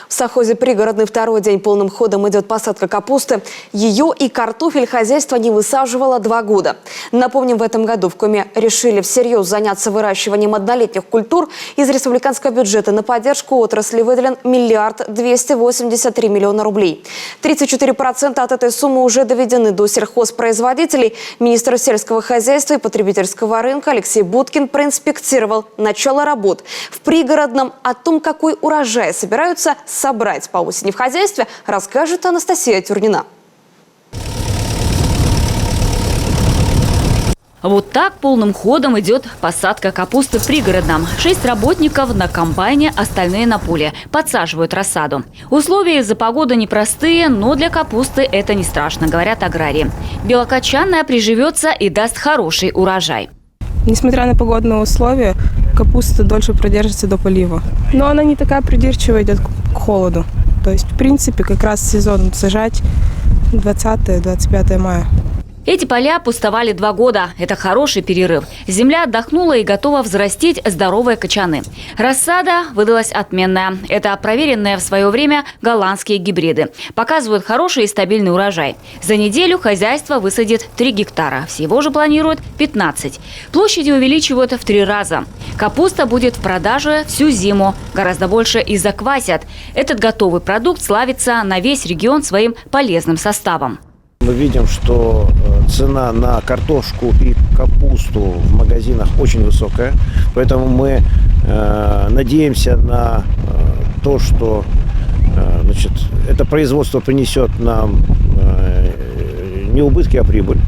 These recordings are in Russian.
В совхозе «Пригородный» второй день полным ходом идет посадка капусты. Ее и картофель хозяйство не высаживало 2 года. Напомним, в этом году в Коми решили всерьез заняться выращиванием однолетних культур. Из республиканского бюджета на поддержку отрасли выделен 1 283 миллиона рублей. 34% от этой суммы уже доведены до сельхозпроизводителей. Министр сельского хозяйства и потребительского рынка Алексей Будкин проинспектировал начало работ. В Пригородном о том, какой урожай собираются собрать по осени в хозяйстве, расскажет Анастасия Тюрнина. Вот так полным ходом идет посадка капусты в Пригородном. 6 работников на комбайне, остальные на поле. Подсаживают рассаду. Условия из-за погоды непростые, но для капусты это не страшно, говорят аграрии. Белокочанная приживется и даст хороший урожай. Несмотря на погодные условия, капуста дольше продержится до полива. Но она не такая придирчивая, идет к холоду. То есть, в принципе, как раз сезон сажать 20-25 мая. Эти поля пустовали 2 года. Это хороший перерыв. Земля отдохнула и готова взрастить здоровые качаны. Рассада выдалась отменная. Это проверенные в свое время голландские гибриды. Показывают хороший и стабильный урожай. За неделю хозяйство высадит 3 гектара. Всего же планируют 15. Площади увеличивают в 3 раза. Капуста будет в продаже всю зиму. Гораздо больше и заквасят. Этот готовый продукт славится на весь регион своим полезным составом. Мы видим, что цена на картошку и капусту в магазинах очень высокая. Поэтому мы надеемся на то, что это производство принесет нам не убытки, а прибыль.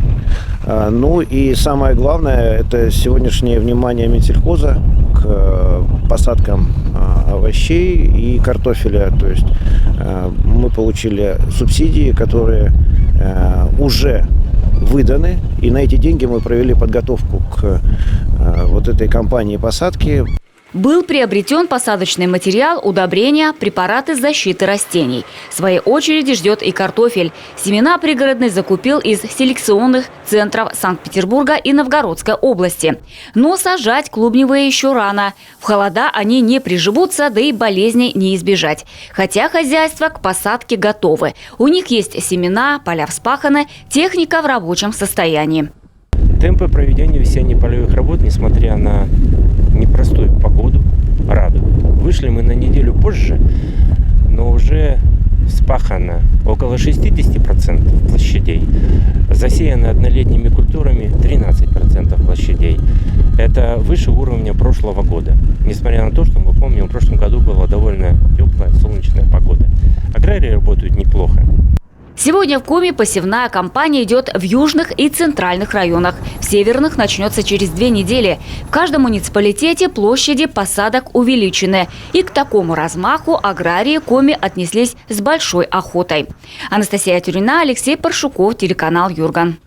Ну и самое главное, это сегодняшнее внимание Минсельхоза к посадкам овощей и картофеля. То есть мы получили субсидии, которые уже выданы, и на эти деньги мы провели подготовку к вот этой кампании посадки. Был приобретен посадочный материал, удобрения, препараты защиты растений. В своей очереди ждет и картофель. Семена Пригородный закупил из селекционных центров Санкт-Петербурга и Новгородской области. Но сажать клубневые еще рано. В холода они не приживутся, да и болезней не избежать. Хотя хозяйства к посадке готовы. У них есть семена, поля вспаханы, техника в рабочем состоянии. Темпы проведения весенне-полевых работ, несмотря на непростую погоду, радуют. Вышли мы на неделю позже, но уже вспахано около 60% площадей. Засеяно однолетними культурами 13% площадей. Это выше уровня прошлого года. Несмотря на то, что мы помним, в прошлом году была довольно теплая солнечная погода. Аграрии работают неплохо. Сегодня в Коми посевная кампания идет в южных и центральных районах. В северных начнется через 2 недели. В каждом муниципалитете площади посадок увеличены. И к такому размаху аграрии Коми отнеслись с большой охотой. Анастасия Тюрнина, Алексей Паршуков, телеканал Юрган.